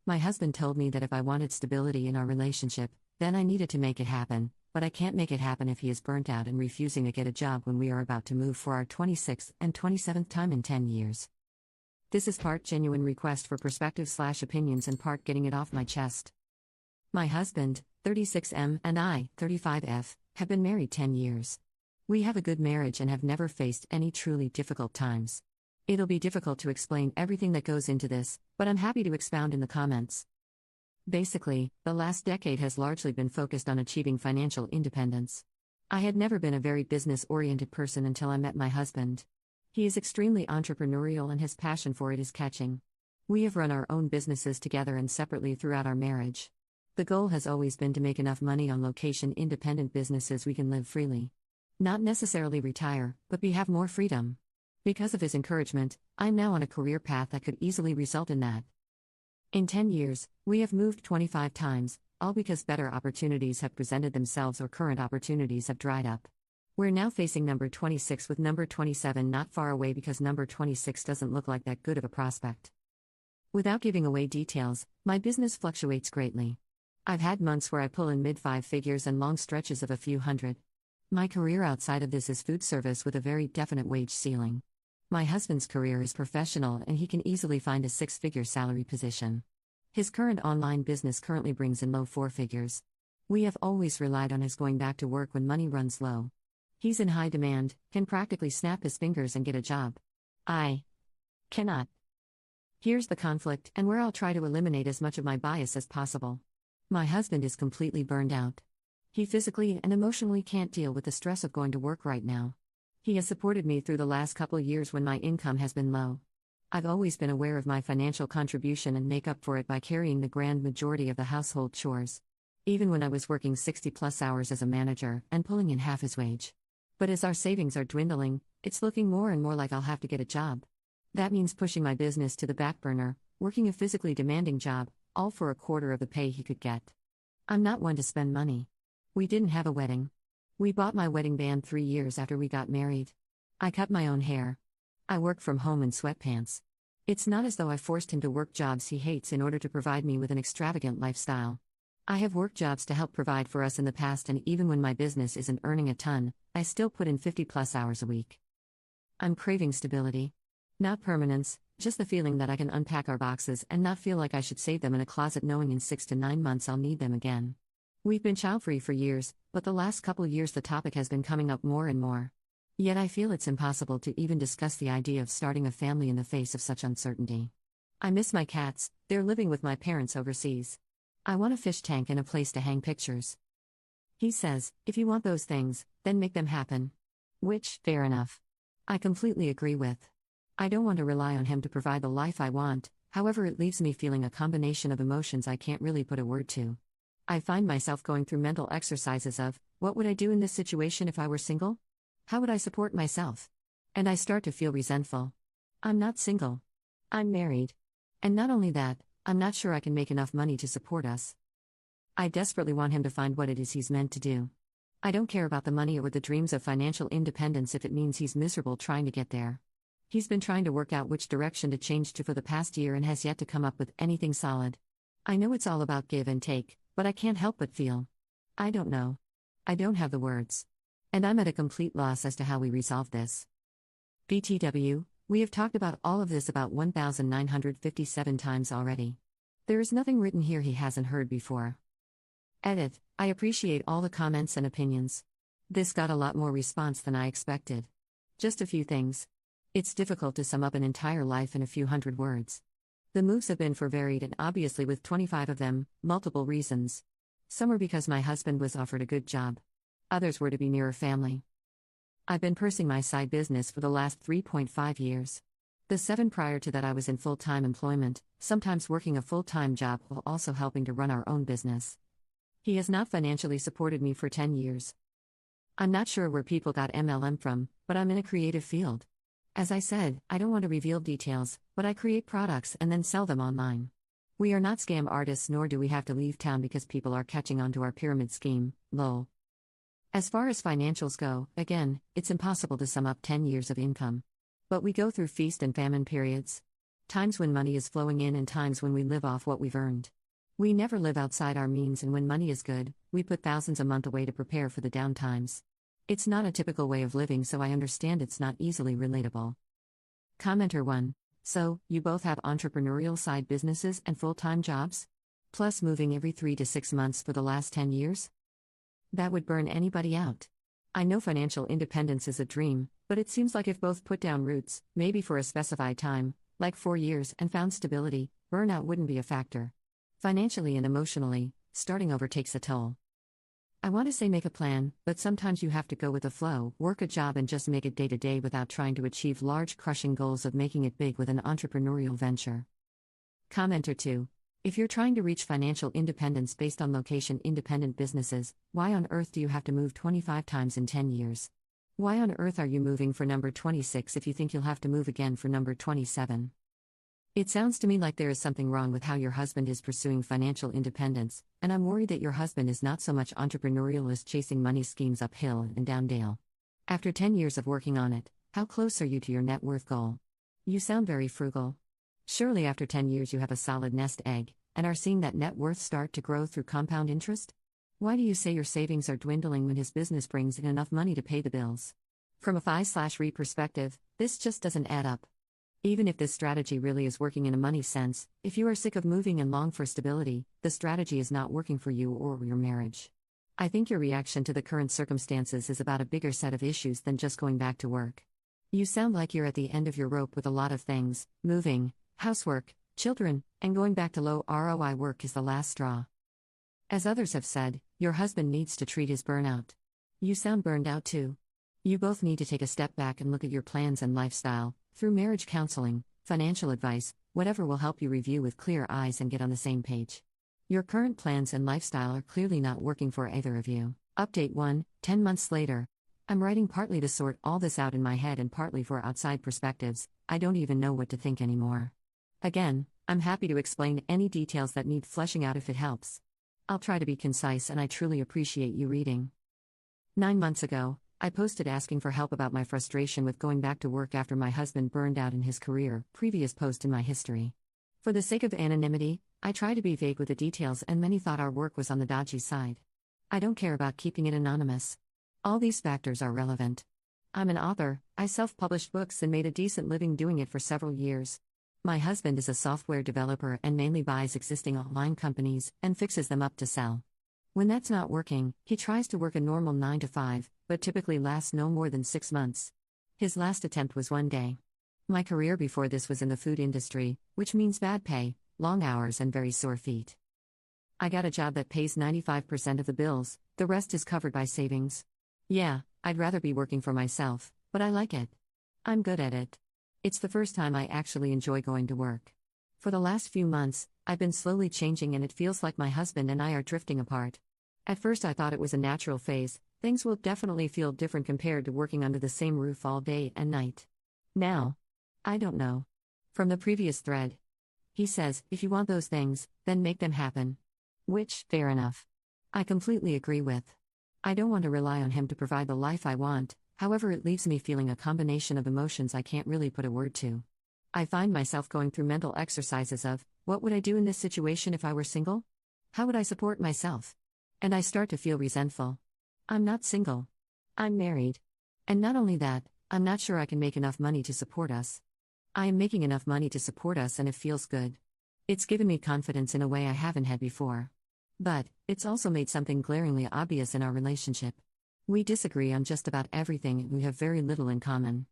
My husband told me that if I wanted stability in our relationship, then I needed to make it happen, but I can't make it happen if he is burnt out and refusing to get a job when we are about to move for our 26th and 27th time in 10 years. This is part genuine request for perspective/opinions and part getting it off my chest. My husband, 36M, and I, 35F, have been married 10 years. We have a good marriage and have never faced any truly difficult times. It'll be difficult to explain everything that goes into this, but I'm happy to expound in the comments. Basically, the last decade has largely been focused on achieving financial independence. I had never been a very business-oriented person until I met my husband. He is extremely entrepreneurial and his passion for it is catching. We have run our own businesses together and separately throughout our marriage. The goal has always been to make enough money on location-independent businesses we can live freely. Not necessarily retire, but have more freedom. Because of his encouragement, I'm now on a career path that could easily result in that. In 10 years, we have moved 25 times, all because better opportunities have presented themselves or current opportunities have dried up. We're now facing number 26 with number 27 not far away because number 26 doesn't look like that good of a prospect. Without giving away details, my business fluctuates greatly. I've had months where I pull in mid-five figures and long stretches of a few hundred. My career outside of this is food service with a very definite wage ceiling. My husband's career is professional and he can easily find a six-figure salary position. His current online business currently brings in low four figures. We have always relied on his going back to work when money runs low. He's in high demand, can practically snap his fingers and get a job. I cannot. Here's the conflict and where I'll try to eliminate as much of my bias as possible. My husband is completely burned out. He physically and emotionally can't deal with the stress of going to work right now. He has supported me through the last couple years when my income has been low. I've always been aware of my financial contribution and make up for it by carrying the grand majority of the household chores. Even when I was working 60+ hours as a manager and pulling in half his wage. But as our savings are dwindling, it's looking more and more like I'll have to get a job. That means pushing my business to the back burner, working a physically demanding job, all for a quarter of the pay he could get. I'm not one to spend money. We didn't have a wedding. We bought my wedding band 3 years after we got married. I cut my own hair. I work from home in sweatpants. It's not as though I forced him to work jobs he hates in order to provide me with an extravagant lifestyle. I have worked jobs to help provide for us in the past, and even when my business isn't earning a ton, I still put in 50+ hours a week. I'm craving stability. Not permanence, just the feeling that I can unpack our boxes and not feel like I should save them in a closet knowing in 6 to 9 months I'll need them again. We've been child-free for years, but the last couple years the topic has been coming up more and more. Yet I feel it's impossible to even discuss the idea of starting a family in the face of such uncertainty. I miss my cats, they're living with my parents overseas. I want a fish tank and a place to hang pictures. He says, if you want those things, then make them happen. Which, fair enough. I completely agree with. I don't want to rely on him to provide the life I want, however it leaves me feeling a combination of emotions I can't really put a word to. I find myself going through mental exercises of, what would I do in this situation if I were single? How would I support myself? And I start to feel resentful. I'm not single. I'm married. And not only that, I'm not sure I can make enough money to support us. I desperately want him to find what it is he's meant to do. I don't care about the money or the dreams of financial independence if it means he's miserable trying to get there. He's been trying to work out which direction to change to for the past year and has yet to come up with anything solid. I know it's all about give and take, but I can't help but feel. I don't know. I don't have the words. And I'm at a complete loss as to how we resolve this. BTW, we have talked about all of this about 1,957 times already. There is nothing written here he hasn't heard before. Edit, I appreciate all the comments and opinions. This got a lot more response than I expected. Just a few things. It's difficult to sum up an entire life in a few hundred words. The moves have been for varied and obviously with 25 of them, multiple reasons. Some are because my husband was offered a good job. Others were to be nearer family. I've been pursing my side business for the last 3.5 years. The 7 prior to that I was in full-time employment, sometimes working a full-time job while also helping to run our own business. He has not financially supported me for 10 years. I'm not sure where people got MLM from, but I'm in a creative field. As I said, I don't want to reveal details, but I create products and then sell them online. We are not scam artists, nor do we have to leave town because people are catching on to our pyramid scheme, lol. As far as financials go, again, it's impossible to sum up 10 years of income. But we go through feast and famine periods. Times when money is flowing in and times when we live off what we've earned. We never live outside our means, and when money is good, we put thousands a month away to prepare for the down times. It's not a typical way of living, so I understand it's not easily relatable. Commenter 1. So, you both have entrepreneurial side businesses and full-time jobs? Plus moving every 3 to 6 months for the last 10 years? That would burn anybody out. I know financial independence is a dream, but it seems like if both put down roots, maybe for a specified time, like 4 years, and found stability, burnout wouldn't be a factor. Financially and emotionally, starting over takes a toll. I want to say make a plan, but sometimes you have to go with the flow, work a job and just make it day to day without trying to achieve large crushing goals of making it big with an entrepreneurial venture. Commenter 2. If you're trying to reach financial independence based on location independent businesses, why on earth do you have to move 25 times in 10 years? Why on earth are you moving for number 26 if you think you'll have to move again for number 27? It sounds to me like there is something wrong with how your husband is pursuing financial independence, and I'm worried that your husband is not so much entrepreneurial as chasing money schemes uphill and down dale. After 10 years of working on it, how close are you to your net worth goal? You sound very frugal. Surely after 10 years you have a solid nest egg, and are seeing that net worth start to grow through compound interest? Why do you say your savings are dwindling when his business brings in enough money to pay the bills? From a FI/RE perspective, this just doesn't add up. Even if this strategy really is working in a money sense, if you are sick of moving and long for stability, the strategy is not working for you or your marriage. I think your reaction to the current circumstances is about a bigger set of issues than just going back to work. You sound like you're at the end of your rope with a lot of things: moving, housework, children, and going back to low ROI work is the last straw. As others have said, your husband needs to treat his burnout. You sound burned out too. You both need to take a step back and look at your plans and lifestyle, through marriage counseling, financial advice, whatever will help you review with clear eyes and get on the same page. Your current plans and lifestyle are clearly not working for either of you. Update 1, 10 months later. I'm writing partly to sort all this out in my head and partly for outside perspectives. I don't even know what to think anymore. Again, I'm happy to explain any details that need fleshing out if it helps. I'll try to be concise, and I truly appreciate you reading. 9 months ago, I posted asking for help about my frustration with going back to work after my husband burned out in his career, previous post in my history. For the sake of anonymity, I try to be vague with the details, and many thought our work was on the dodgy side. I don't care about keeping it anonymous. All these factors are relevant. I'm an author, I self-published books and made a decent living doing it for several years. My husband is a software developer and mainly buys existing online companies and fixes them up to sell. When that's not working, he tries to work a normal 9 to 5, but typically lasts no more than 6 months. His last attempt was 1 day. My career before this was in the food industry, which means bad pay, long hours, and very sore feet. I got a job that pays 95% of the bills, the rest is covered by savings. Yeah, I'd rather be working for myself, but I like it. I'm good at it. It's the first time I actually enjoy going to work. For the last few months, I've been slowly changing, and it feels like my husband and I are drifting apart. At first I thought it was a natural phase. Things will definitely feel different compared to working under the same roof all day and night. Now, I don't know. From the previous thread, he says, if you want those things, then make them happen. Which, fair enough. I completely agree with. I don't want to rely on him to provide the life I want, however it leaves me feeling a combination of emotions I can't really put a word to. I find myself going through mental exercises of, what would I do in this situation if I were single? How would I support myself? And I start to feel resentful. I'm not single. I'm married. And not only that, I'm not sure I can make enough money to support us. I am making enough money to support us, and it feels good. It's given me confidence in a way I haven't had before. But, it's also made something glaringly obvious in our relationship. We disagree on just about everything, and we have very little in common.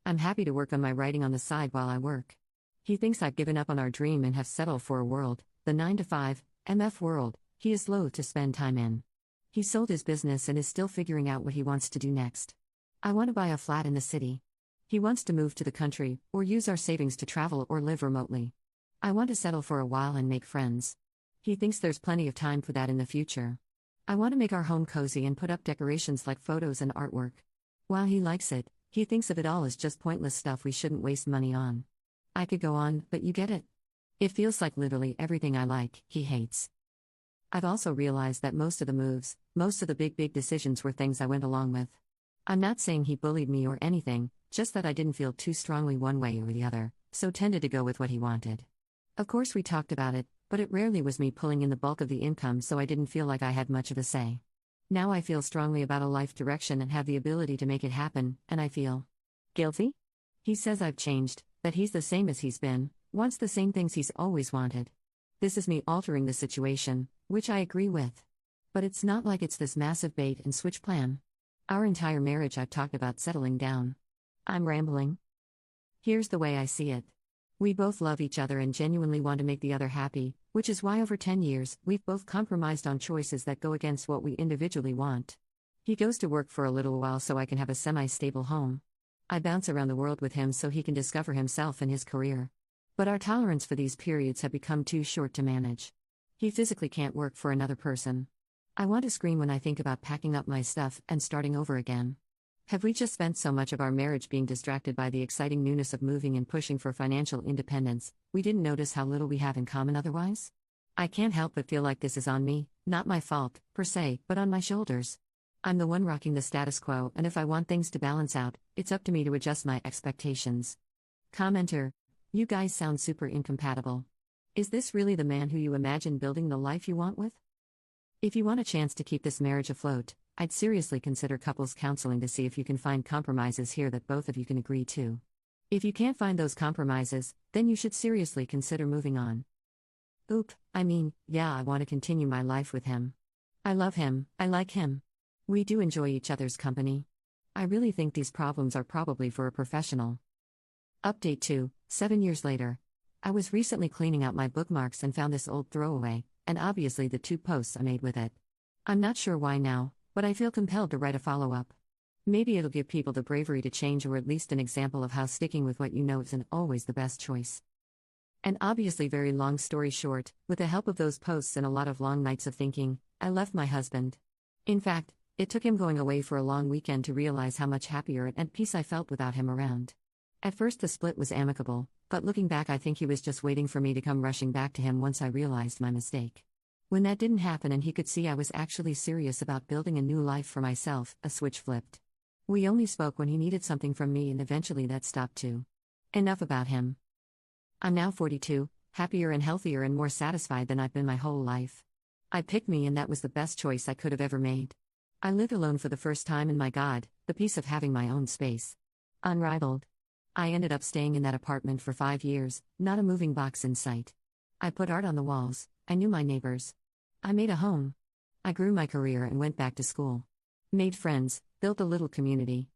I'm happy to work on my writing on the side while I work. He thinks I've given up on our dream and have settled for a world, the 9 to 5, MF world, he is loath to spend time in. He sold his business and is still figuring out what he wants to do next. I want to buy a flat in the city. He wants to move to the country, or use our savings to travel or live remotely. I want to settle for a while and make friends. He thinks there's plenty of time for that in the future. I want to make our home cozy and put up decorations like photos and artwork. While he likes it, he thinks of it all as just pointless stuff we shouldn't waste money on. I could go on, but you get it. It feels like literally everything I like, he hates. I've also realized that most of the moves, most of the big decisions were things I went along with. I'm not saying he bullied me or anything, just that I didn't feel too strongly one way or the other, so tended to go with what he wanted. Of course, we talked about it, but it rarely was me pulling in the bulk of the income, so I didn't feel like I had much of a say. Now I feel strongly about a life direction and have the ability to make it happen, and I feel guilty? He says I've changed, that he's the same as he's been, wants the same things he's always wanted. This is me altering the situation, which I agree with. But it's not like it's this massive bait and switch plan. Our entire marriage I've talked about settling down. I'm rambling. Here's the way I see it. We both love each other and genuinely want to make the other happy, which is why over 10 years, we've both compromised on choices that go against what we individually want. He goes to work for a little while so I can have a semi-stable home. I bounce around the world with him so he can discover himself and his career. But our tolerance for these periods have become too short to manage. He physically can't work for another person. I want to scream when I think about packing up my stuff and starting over again. Have we just spent so much of our marriage being distracted by the exciting newness of moving and pushing for financial independence, we didn't notice how little we have in common otherwise? I can't help but feel like this is on me, not my fault, per se, but on my shoulders. I'm the one rocking the status quo, and if I want things to balance out, it's up to me to adjust my expectations. Commenter: You guys sound super incompatible. Is this really the man who you imagine building the life you want with? If you want a chance to keep this marriage afloat, I'd seriously consider couples counseling to see if you can find compromises here that both of you can agree to. If you can't find those compromises, then you should seriously consider moving on. Yeah, I want to continue my life with him. I love him, I like him. We do enjoy each other's company. I really think these problems are probably for a professional. Update 2, 7 years later. I was recently cleaning out my bookmarks and found this old throwaway, and obviously the 2 posts I made with it. I'm not sure why now, but I feel compelled to write a follow-up. Maybe it'll give people the bravery to change, or at least an example of how sticking with what you know isn't always the best choice. And obviously, very long story short, with the help of those posts and a lot of long nights of thinking, I left my husband. In fact, it took him going away for a long weekend to realize how much happier and at peace I felt without him around. At first the split was amicable, but looking back I think he was just waiting for me to come rushing back to him once I realized my mistake. When that didn't happen and he could see I was actually serious about building a new life for myself, a switch flipped. We only spoke when he needed something from me, and eventually that stopped too. Enough about him. I'm now 42, happier and healthier and more satisfied than I've been my whole life. I picked me, and that was the best choice I could have ever made. I lived alone for the first time, and my God, the peace of having my own space. Unrivaled. I ended up staying in that apartment for 5 years, not a moving box in sight. I put art on the walls, I knew my neighbors. I made a home. I grew my career and went back to school. Made friends, built a little community.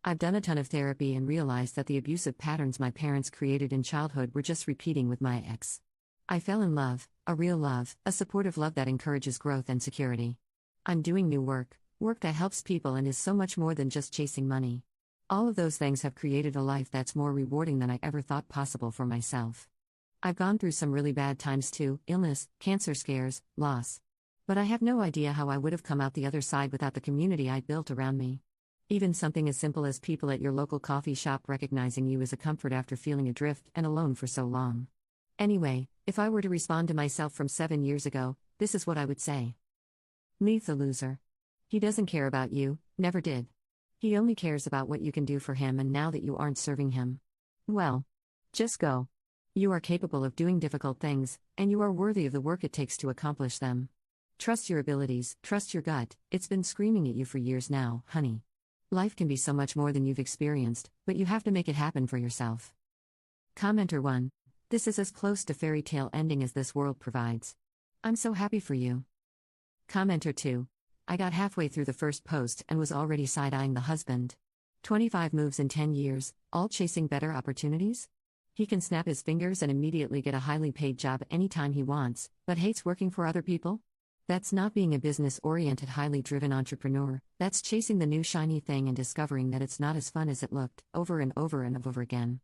I've done a ton of therapy and realized that the abusive patterns my parents created in childhood were just repeating with my ex. I fell in love, a real love, a supportive love that encourages growth and security. I'm doing new work that helps people and is so much more than just chasing money. All of those things have created a life that's more rewarding than I ever thought possible for myself. I've gone through some really bad times too: illness, cancer scares, loss. But I have no idea how I would have come out the other side without the community I built around me. Even something as simple as people at your local coffee shop recognizing you is a comfort after feeling adrift and alone for so long. Anyway, if I were to respond to myself from 7 years ago, this is what I would say. Leave the loser. He doesn't care about you, never did. He only cares about what you can do for him, and now that you aren't serving him, well, just go. You are capable of doing difficult things, and you are worthy of the work it takes to accomplish them. Trust your abilities, trust your gut, it's been screaming at you for years now, honey. Life can be so much more than you've experienced, but you have to make it happen for yourself. Commenter 1. This is as close to fairy tale ending as this world provides. I'm so happy for you. Commenter 2. I got halfway through the first post and was already side-eyeing the husband. 25 moves in 10 years, all chasing better opportunities? He can snap his fingers and immediately get a highly paid job anytime he wants, but hates working for other people? That's not being a business-oriented, highly driven entrepreneur, that's chasing the new shiny thing and discovering that it's not as fun as it looked, over and over and over again.